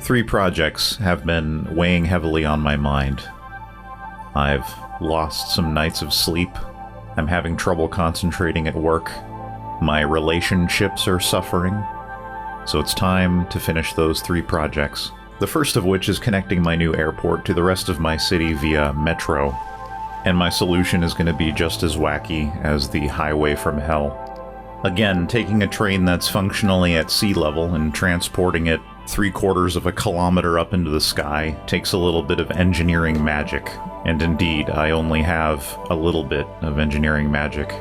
Three projects have been weighing heavily on my mind. I've lost some nights of sleep. I'm having trouble concentrating at work. My relationships are suffering. So it's time to finish those three projects. The first of which is connecting my new airport to the rest of my city via metro. And my solution is going to be just as wacky as the highway from hell. Again, taking a train that's functionally at sea level and transporting it 3/4 of a kilometer up into the sky takes a little bit of engineering magic. And indeed, I only have a little bit of engineering magic.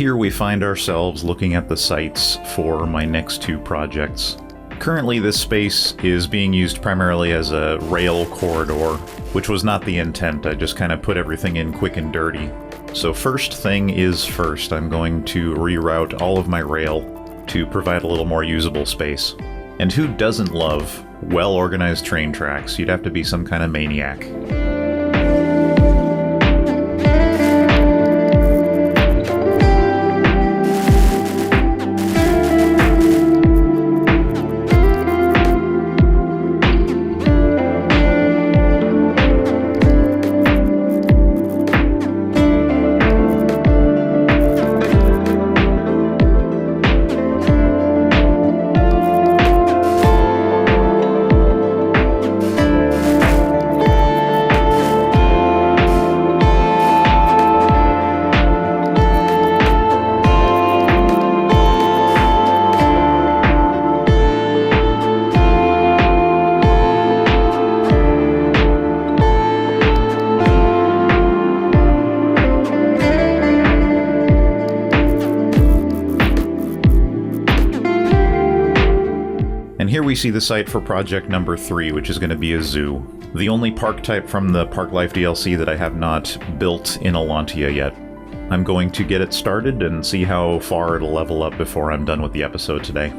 here we find ourselves looking at the sites for my next two projects. Currently, this space is being used primarily as a rail corridor, which was not the intent. I just kind of put everything in quick and dirty. So first thing is first, I'm going to reroute all of my rail to provide a little more usable space. And who doesn't love well-organized train tracks? You'd have to be some kind of maniac. Here we see the site for project number 3, which is going to be a zoo. The only park type from the Park Life DLC that I have not built in Allantia yet. I'm going to get it started and see how far it'll level up before I'm done with the episode today.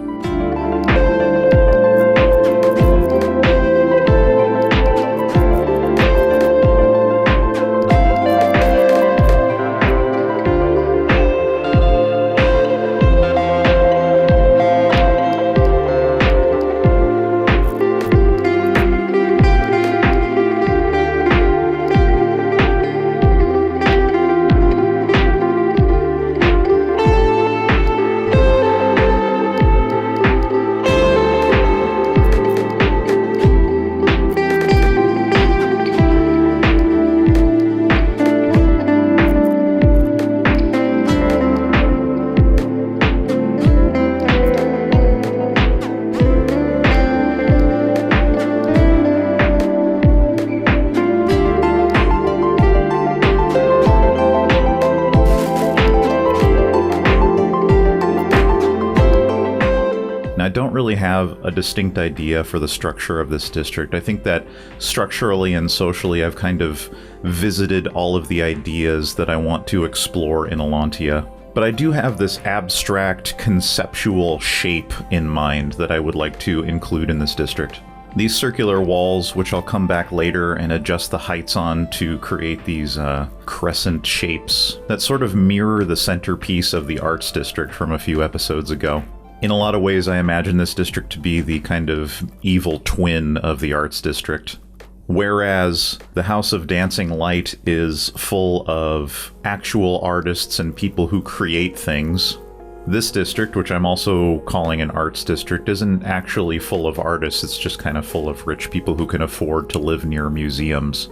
I don't really have a distinct idea for the structure of this district. I think that structurally and socially I've kind of visited all of the ideas that I want to explore in Allantia. But I do have this abstract, conceptual shape in mind that I would like to include in this district. These circular walls, which I'll come back later and adjust the heights on to create these crescent shapes that sort of mirror the centerpiece of the arts district from a few episodes ago. In a lot of ways, I imagine this district to be the kind of evil twin of the arts district. Whereas the House of Dancing Light is full of actual artists and people who create things, this district, which I'm also calling an arts district, isn't actually full of artists, it's just kind of full of rich people who can afford to live near museums.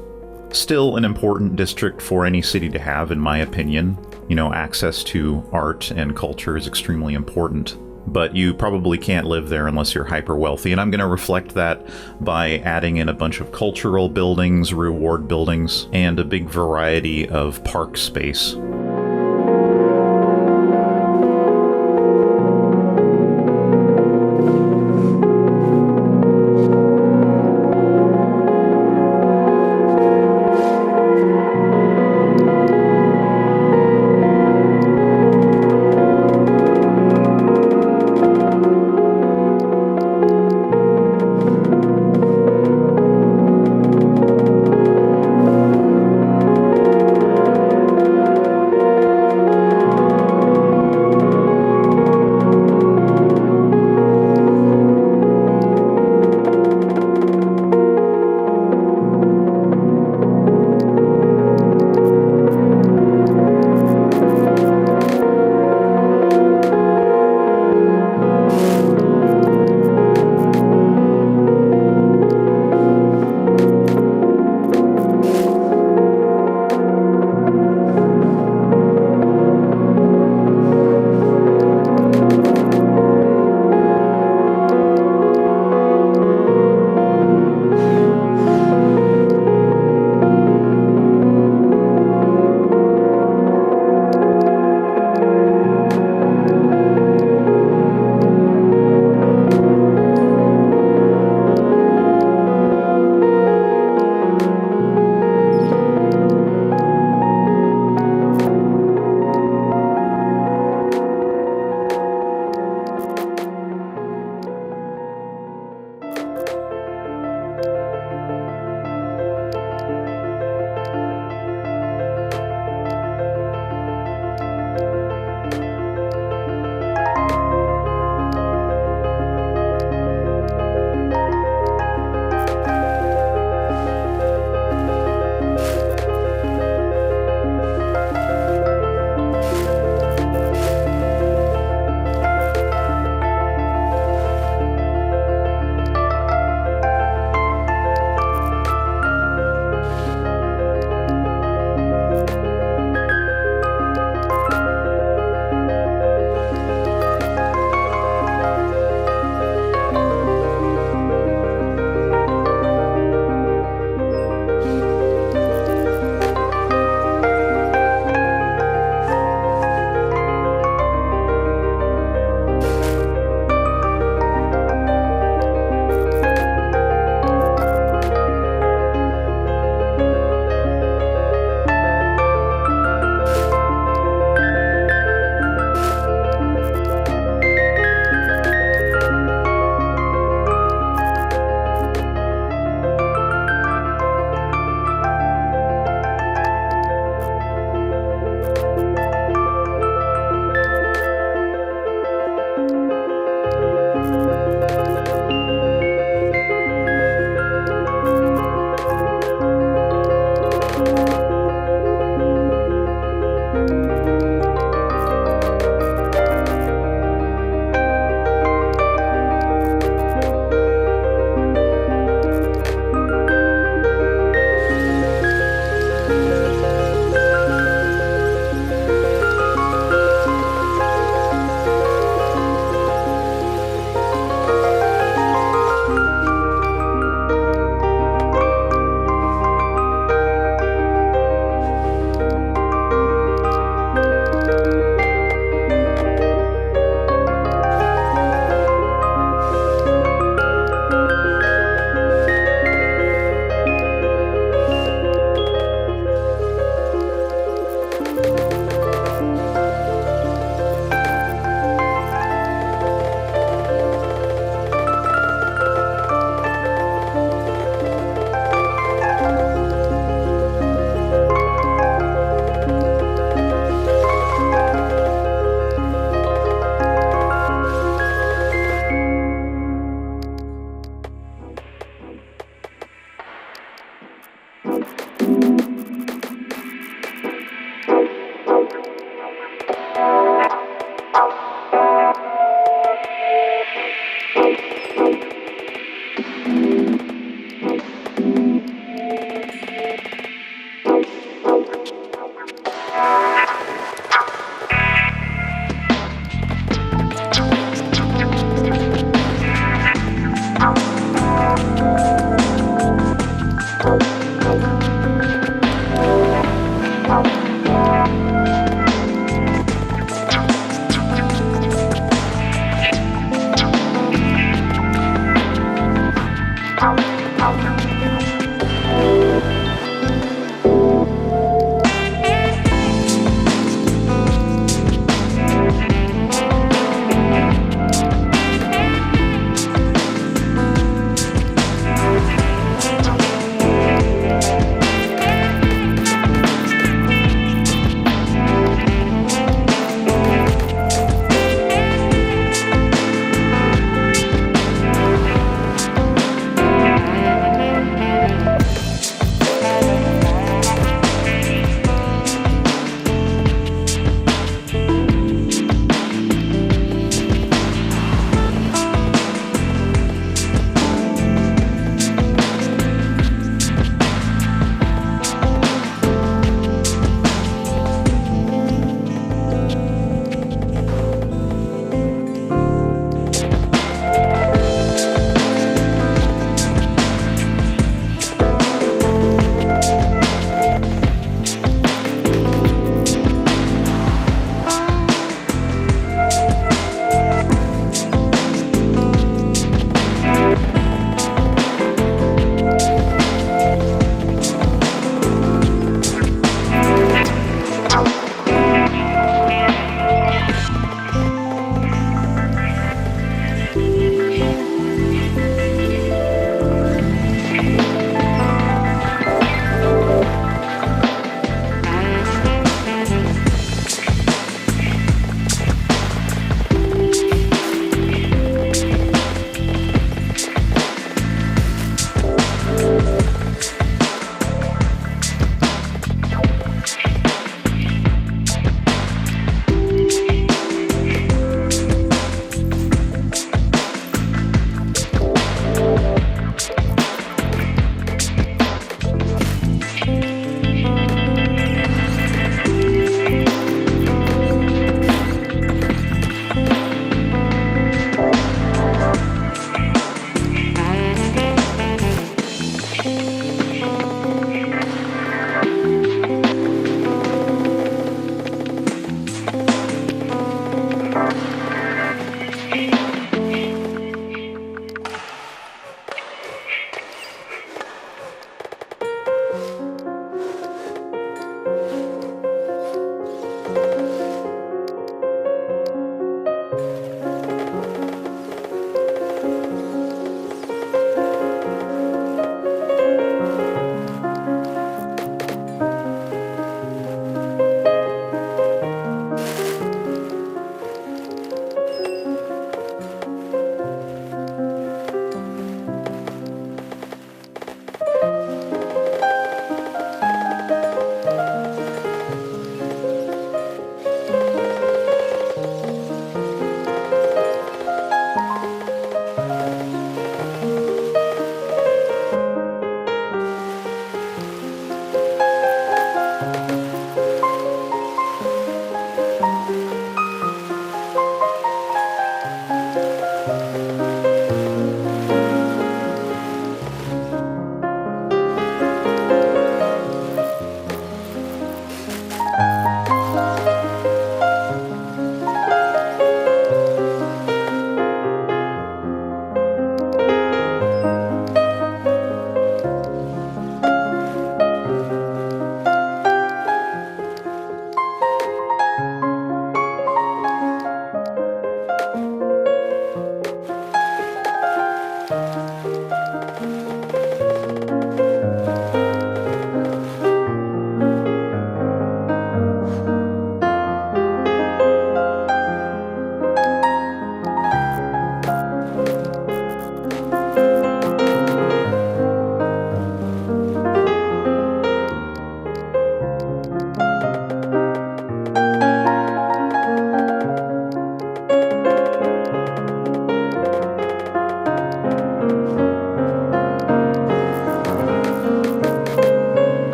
Still an important district for any city to have, in my opinion. You know, access to art and culture is extremely important. But you probably can't live there unless you're hyper wealthy, and I'm going to reflect that by adding in a bunch of cultural buildings, reward buildings, and a big variety of park space.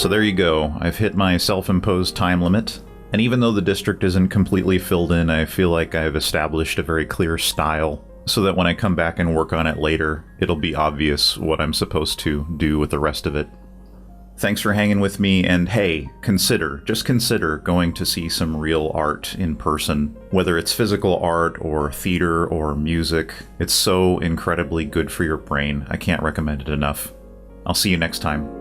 So there you go. I've hit my self-imposed time limit, And even though the district isn't completely filled in, I feel like I've established a very clear style, so that when I come back and work on it later, it'll be obvious what I'm supposed to do with the rest of it. Thanks for hanging with me, and hey, just consider going to see some real art in person. Whether it's physical art or theater or music, it's so incredibly good for your brain. I can't recommend it enough. I'll see you next time.